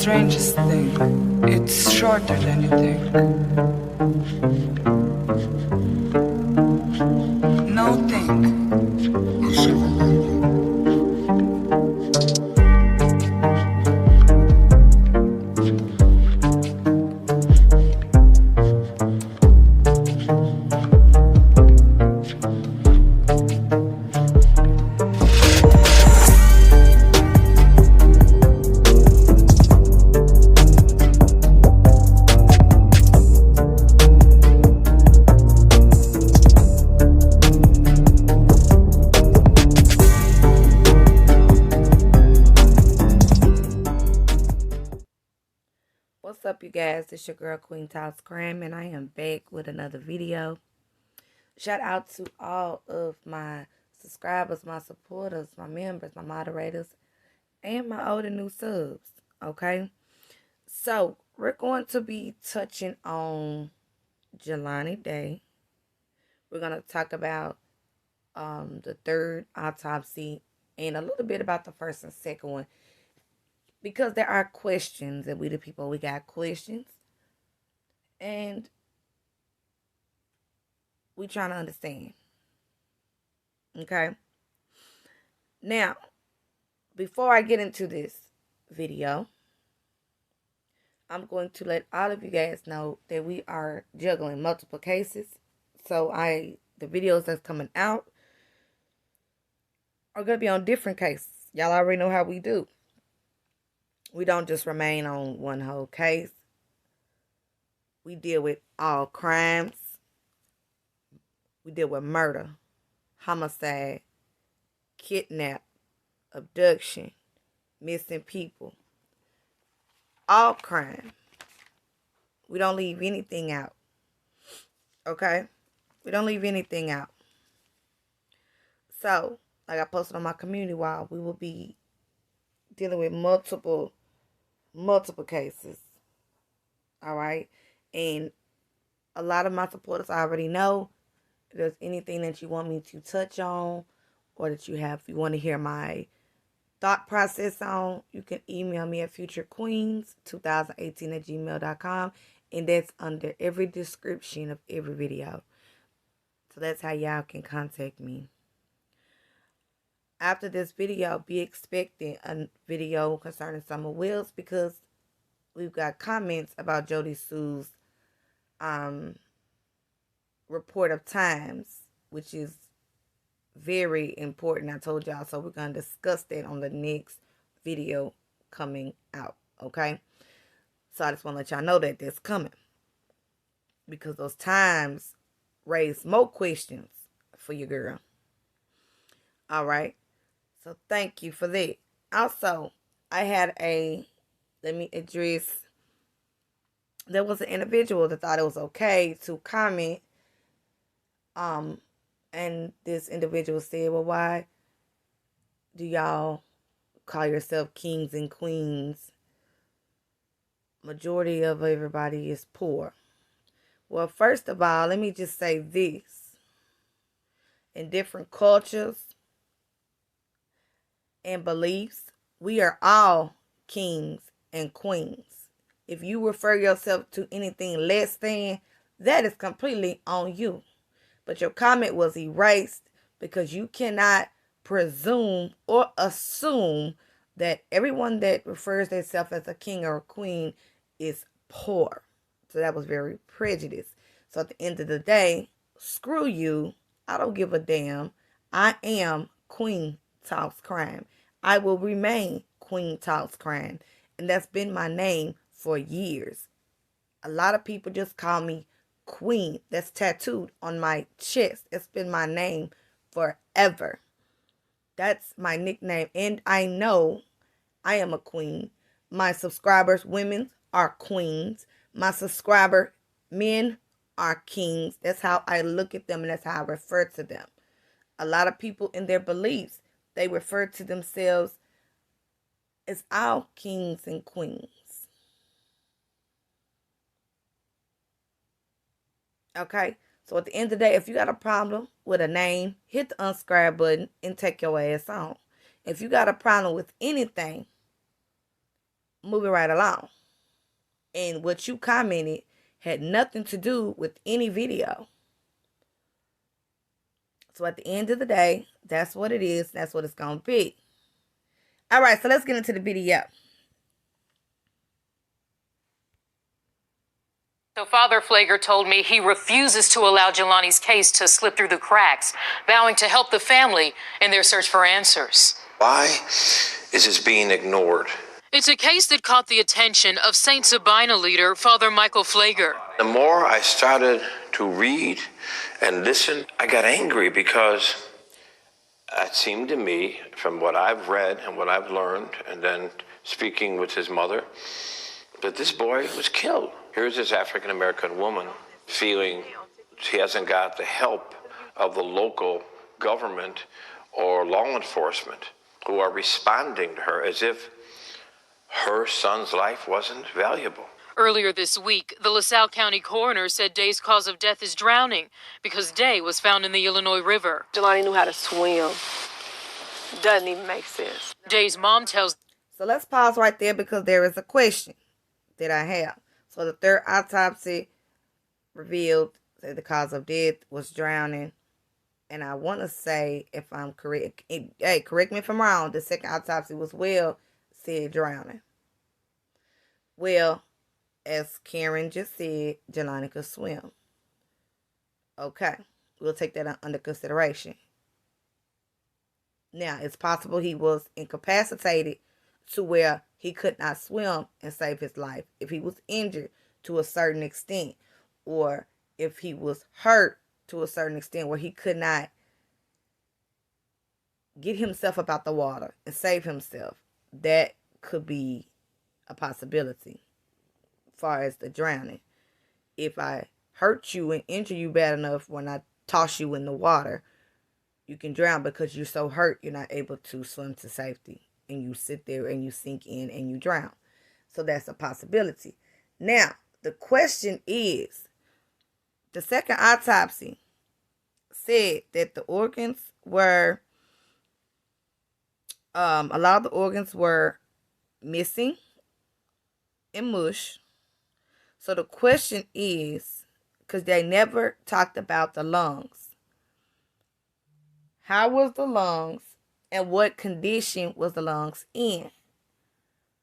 strangest thing. It's shorter than you think. No think is shorter than you. What's up, you guys? It's your girl Queen Talks Crime, and I am back with another video. Shout out to all of my subscribers, my supporters, my members, my moderators, and my old and new subs. Okay, so we're going to be touching on Jelani Day. We're gonna talk about the third autopsy and a little bit about the first and second one, because there are questions, and we the people, we got questions, and we trying to understand. Okay. Now, before I get into this video, I'm going to let all of you guys know that we are juggling multiple cases. So the videos that's coming out are going to be on different cases. Y'all already know how we do. We don't just remain on one whole case. We deal with all crimes. We deal with murder, homicide, kidnap, abduction, missing people, all crime. We don't leave anything out. Okay? We don't leave anything out. So, like I posted on my community wall, we will be dealing with multiple cases. All right? And a lot of my supporters already know if there's anything that you want me to touch on, or that you want to hear my thought process on, you can email me at futurequeens2018@gmail.com, and that's under every description of every video. So that's how y'all can contact me. After this video, be expecting a video concerning Summer Wills, because we've got comments about Jody Sue's report of times, which is very important. I told y'all, so we're going to discuss that on the next video coming out. Okay, so I just want to let y'all know that that's coming, because those times raise more questions for your girl. All right, so thank you for that. Also, I had let me address, there was an individual that thought it was okay to comment, and this individual said, well, why do y'all call yourself kings and queens? Majority of everybody is poor. Well, first of all, let me just say this. In different cultures and beliefs, we are all kings and queens. If you refer yourself to anything less than, that is completely on you. But your comment was erased because you cannot presume or assume that everyone that refers themselves as a king or a queen is poor. So that was very prejudiced. So at the end of the day, screw you. I don't give a damn. I am Queen Talks Crime. I will remain Queen Talks Crime. And that's been my name for years. A lot of people just call me Queen. That's tattooed on my chest. It's been my name forever. That's my nickname. And I know I am a queen. My subscribers, women, are queens. My subscriber men are kings. That's how I look at them, and that's how I refer to them. A lot of people in their beliefs, they refer to themselves as all kings and queens. Okay? So at the end of the day, if you got a problem with a name, hit the unsubscribe button and take your ass on. If you got a problem with anything, moving right along. And what you commented had nothing to do with any video. So at the end of the day, that's what it is. That's what it's going to be. All right, so let's get into the video. So Father Flager told me he refuses to allow Jelani's case to slip through the cracks, vowing to help the family in their search for answers. Why is this being ignored? It's a case that caught the attention of St. Sabina leader Father Michael Flager. The more I started to read and listen, I got angry because it seemed to me, from what I've read and what I've learned, and then speaking with his mother, that this boy was killed. Here's this African-American woman feeling she hasn't got the help of the local government or law enforcement who are responding to her as if her son's life wasn't valuable. Earlier this week, the LaSalle County coroner said Day's cause of death is drowning because Day was found in the Illinois River. Jelani knew how to swim. Doesn't even make sense. Day's mom tells... So let's pause right there because there is a question that I have. So the third autopsy revealed that the cause of death was drowning. And I want to say, if I'm correct, hey, correct me if I'm wrong, the second autopsy was said drowning. Well, as Karen just said, Jelani could swim. Okay, we'll take that under consideration. Now, it's possible he was incapacitated to where he could not swim and save his life. If he was injured to a certain extent, or if he was hurt to a certain extent where he could not get himself up out the water and save himself, that could be a possibility as far as the drowning. If I hurt you and injure you bad enough when I toss you in the water, you can drown because you're so hurt you're not able to swim to safety. And you sit there and you sink in and you drown. So that's a possibility. Now, the question is, the second autopsy said that the organs were, a lot of the organs were missing and mush. So the question is, because they never talked about the lungs. How was the lungs? And what condition was the lungs in?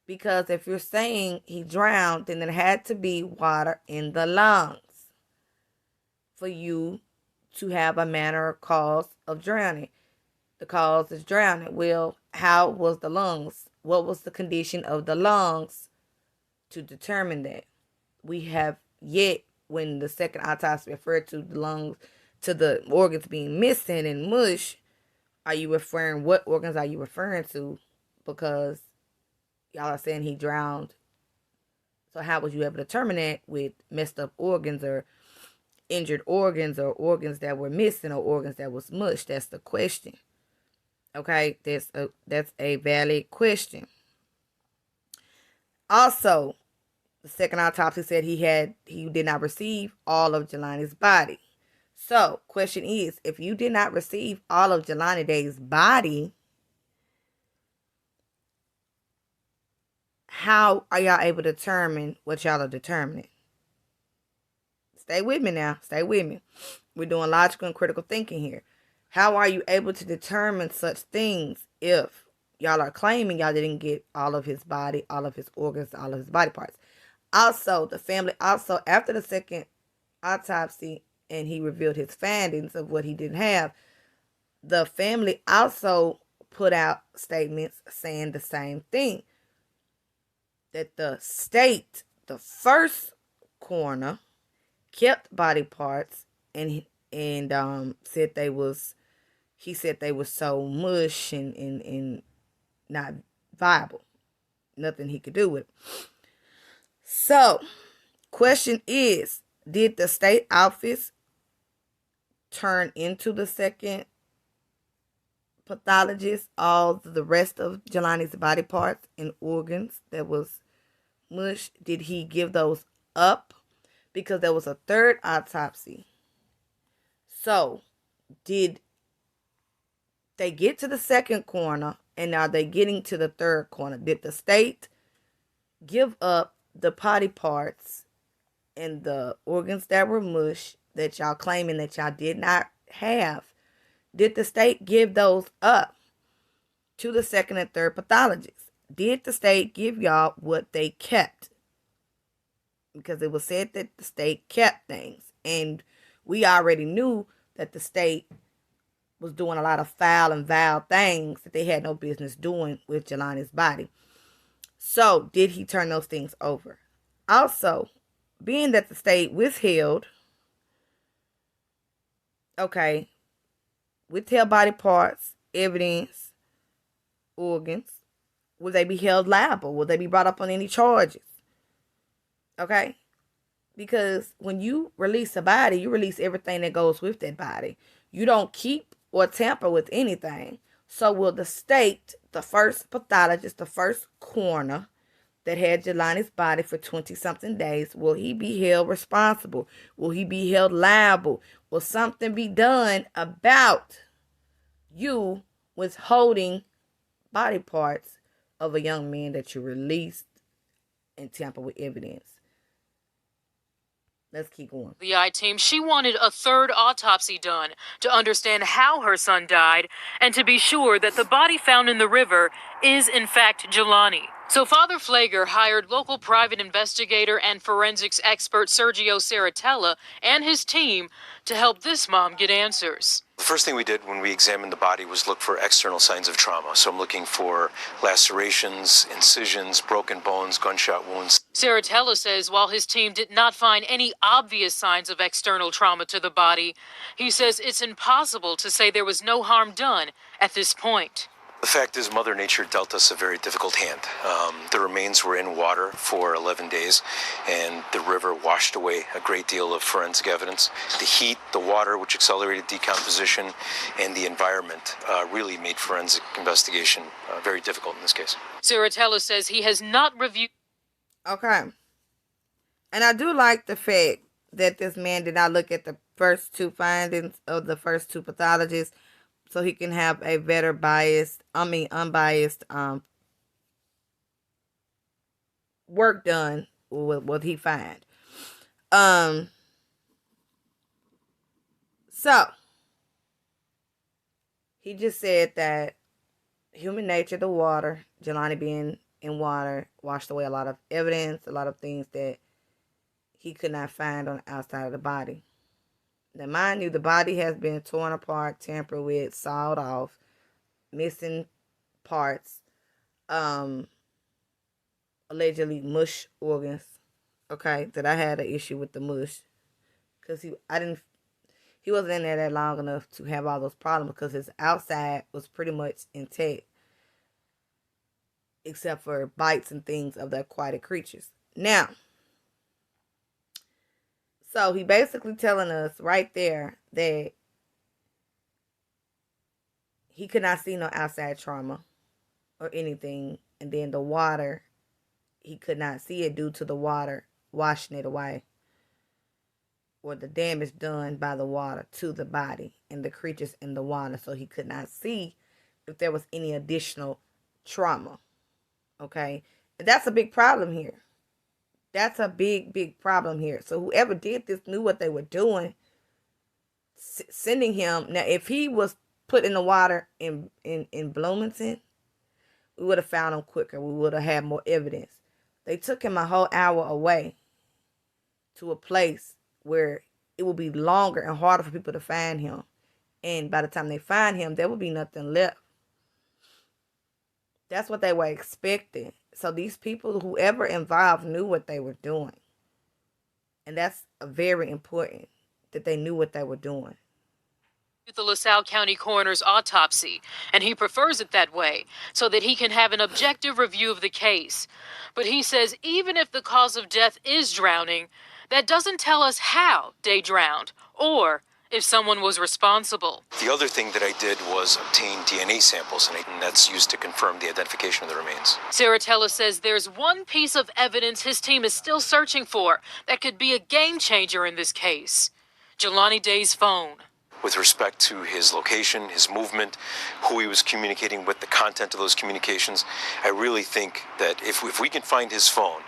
Because if you're saying he drowned, then there had to be water in the lungs for you to have a manner or cause of drowning. The cause is drowning. Well, how was the lungs? What was the condition of the lungs to determine that? We have yet, when the second autopsy referred to the lungs, to the organs being missing and mush, what organs are you referring to? Because y'all are saying he drowned. So how was you able to determine that with messed up organs or injured organs or organs that were missing or organs that was mushed? That's the question. Okay, that's a valid question. Also, the second autopsy said he did not receive all of Jelani's body. So, question is, if you did not receive all of Jelani Day's body, how are y'all able to determine what y'all are determining? Stay with me now. Stay with me. We're doing logical and critical thinking here. How are you able to determine such things if y'all are claiming y'all didn't get all of his body, all of his organs, all of his body parts? Also, the family, after the second autopsy, and he revealed his findings of what he didn't have, the family also put out statements saying the same thing. That the state, the first coroner, kept body parts and said they was so mush and not viable. Nothing he could do with it. So, question is, did the state office turn into the second pathologist all the rest of Jelani's body parts and organs that was mush? Did he give those up? Because there was a third autopsy. So, did they get to the second coroner, and are they getting to the third coroner? Did the state give up the body parts and the organs that were mush that y'all claiming that y'all did not have? Did the state give those up to the second and third pathologists? Did the state give y'all what they kept? Because it was said that the state kept things. And we already knew that the state was doing a lot of foul and vile things that they had no business doing with Jelani's body. So, did he turn those things over? Also, being that the state withheld body parts, evidence, organs, will they be held liable? Will they be brought up on any charges? Okay? Because when you release a body, you release everything that goes with that body. You don't keep or tamper with anything. So will the state, the first pathologist, the first coroner that had Jelani's body for 20-something days, will he be held responsible? Will he be held liable? Will something be done about you withholding body parts of a young man that you released and tamper with evidence? Let's keep going. The I-team, she wanted a third autopsy done to understand how her son died and to be sure that the body found in the river is in fact Jelani. So Father Flager hired local private investigator and forensics expert Sergio Saratella and his team to help this mom get answers. The first thing we did when we examined the body was look for external signs of trauma. So I'm looking for lacerations, incisions, broken bones, gunshot wounds. Saratella says while his team did not find any obvious signs of external trauma to the body, he says it's impossible to say there was no harm done at this point. The fact is, Mother Nature dealt us a very difficult hand. The remains were in water for 11 days, and the river washed away a great deal of forensic evidence. The heat, the water, which accelerated decomposition, and the environment really made forensic investigation very difficult in this case. Saratella says he has not reviewed... Okay. And I do like the fact that this man did not look at the first two findings of the first two pathologists, so he can have a better unbiased work done with what he find. So he just said that human nature, the water, Jelani being in water, washed away a lot of evidence, a lot of things that he could not find on the outside of the body. Now, mind you, the body has been torn apart, tampered with, sawed off, missing parts, allegedly mush organs. Okay, that I had an issue with the mush because he wasn't in there that long enough to have all those problems because his outside was pretty much intact, except for bites and things of the aquatic creatures. Now, so he basically telling us right there that he could not see no outside trauma or anything. And then the water, he could not see it due to the water washing it away, or the damage done by the water to the body and the creatures in the water. So he could not see if there was any additional trauma. Okay? And that's a big problem here. That's a big, big problem here. So whoever did this knew what they were doing. Sending him. Now, if he was put in the water in Bloomington, we would have found him quicker. We would have had more evidence. They took him a whole hour away to a place where it will be longer and harder for people to find him. And by the time they find him, there will be nothing left. That's what they were expecting. So these people, whoever involved, knew what they were doing. And that's very important, that they knew what they were doing. The LaSalle County Coroner's autopsy, and he prefers it that way so that he can have an objective review of the case. But he says even if the cause of death is drowning, that doesn't tell us how they drowned or if someone was responsible. The other thing that I did was obtain DNA samples, and that's used to confirm the identification of the remains. Saratella says there's one piece of evidence his team is still searching for that could be a game changer in this case. Jelani Day's phone. with respect to his location, his movement, who he was communicating with, the content of those communications. I really think that if we can find his phone,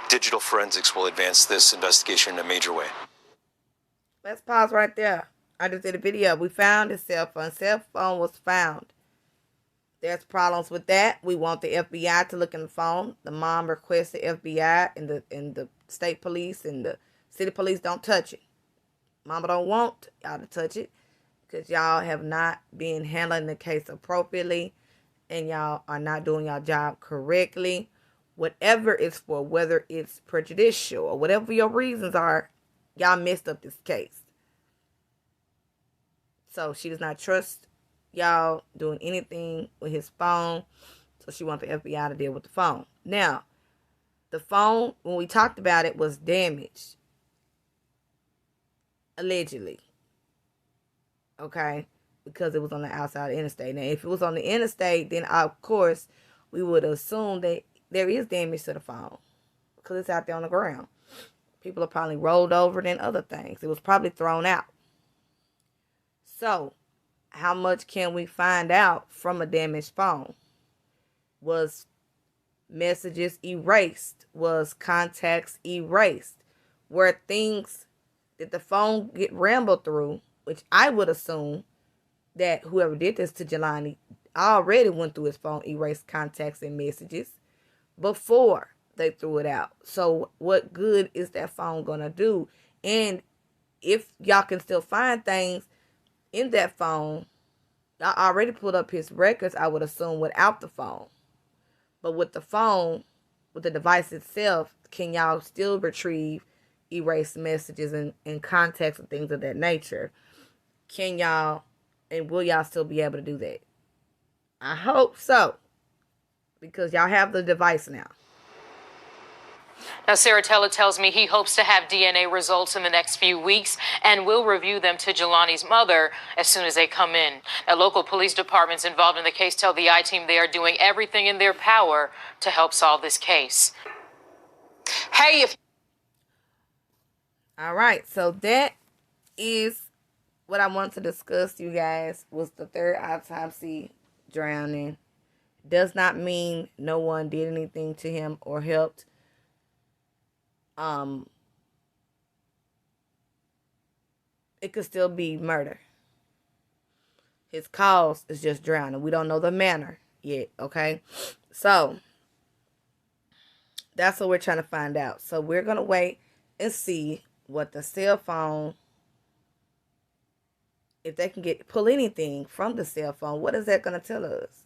digital forensics will advance this investigation in a major way. Let's pause right there. I just did a video. We found his cell phone. Cell phone was found. There's problems with that. We want the FBI to look in the phone. The mom requests the FBI and the state police and the city police don't touch it. Mama don't want y'all to touch it because y'all have not been handling the case appropriately and y'all are not doing your job correctly. Whatever it's for, whether it's prejudicial or whatever your reasons are, y'all messed up this case. So she does not trust y'all doing anything with his phone. So she wants the FBI to deal with the phone. Now, the phone, when we talked about it, was damaged. Allegedly. Okay? Because it was on the outside of the interstate. Now, if it was on the interstate, then of course, we would assume that there is damage to the phone. Because it's out there on the ground. People are probably rolled over it and other things. It was probably thrown out. So, how much can we find out from a damaged phone? Was messages erased? Was contacts erased? Were things that the phone get rambled through, which I would assume that whoever did this to Jelani already went through his phone, erased contacts and messages before they threw it out. So what good is that phone going to do? And if y'all can still find things in that phone, y'all already pulled up his records, I would assume, without the phone. But with the phone, with the device itself, can y'all still retrieve erased messages and contacts and things of that nature? Can y'all, and will y'all still be able to do that? I hope so. Because y'all have the device now. Now, Saratella tells me he hopes to have DNA results in the next few weeks and will review them to Jelani's mother as soon as they come in. Now, local police departments involved in the case tell the I-Team they are doing everything in their power to help solve this case. Hey, if... All right, so that is what I want to discuss, you guys, was the third autopsy drowning. Does not mean no one did anything to him or helped. It could still be murder. His cause is just drowning. We don't know the manner yet, okay? So, that's what we're trying to find out. So, we're going to wait and see what the cell phone, if they can pull anything from the cell phone, what is that going to tell us?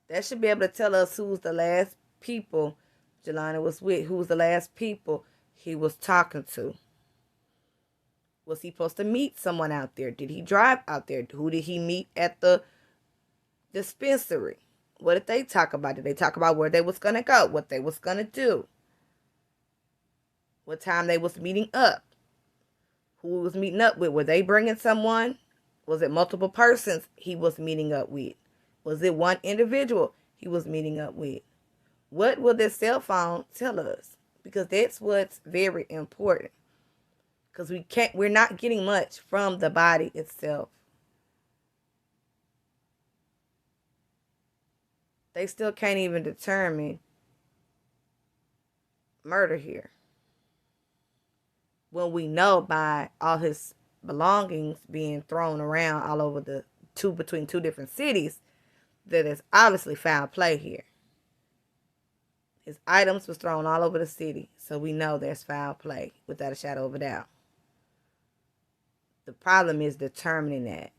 That should be able to tell us who's the last people Jelani was with, who was the last people he was talking to. Was he supposed to meet someone out there? Did he drive out there? Who did he meet at the dispensary? What did they talk about? Did they talk about where they was going to go? What they was going to do? What time they was meeting up? Who was meeting up with? Were they bringing someone? Was it multiple persons he was meeting up with? Was it one individual he was meeting up with? What will this cell phone tell us? Because that's what's very important. Because we're not getting much from the body itself. They still can't even determine murder here. When we know by all his belongings being thrown around all over between two different cities, that it's obviously foul play here. His items was thrown all over the city, so we know there's foul play without a shadow of a doubt. The problem is determining that.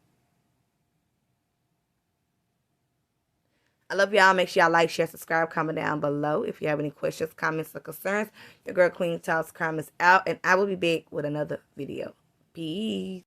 I love y'all. Make sure y'all like, share, subscribe, comment down below. If you have any questions, comments, or concerns, your girl Queen Talks Crime is out, and I will be back with another video. Peace.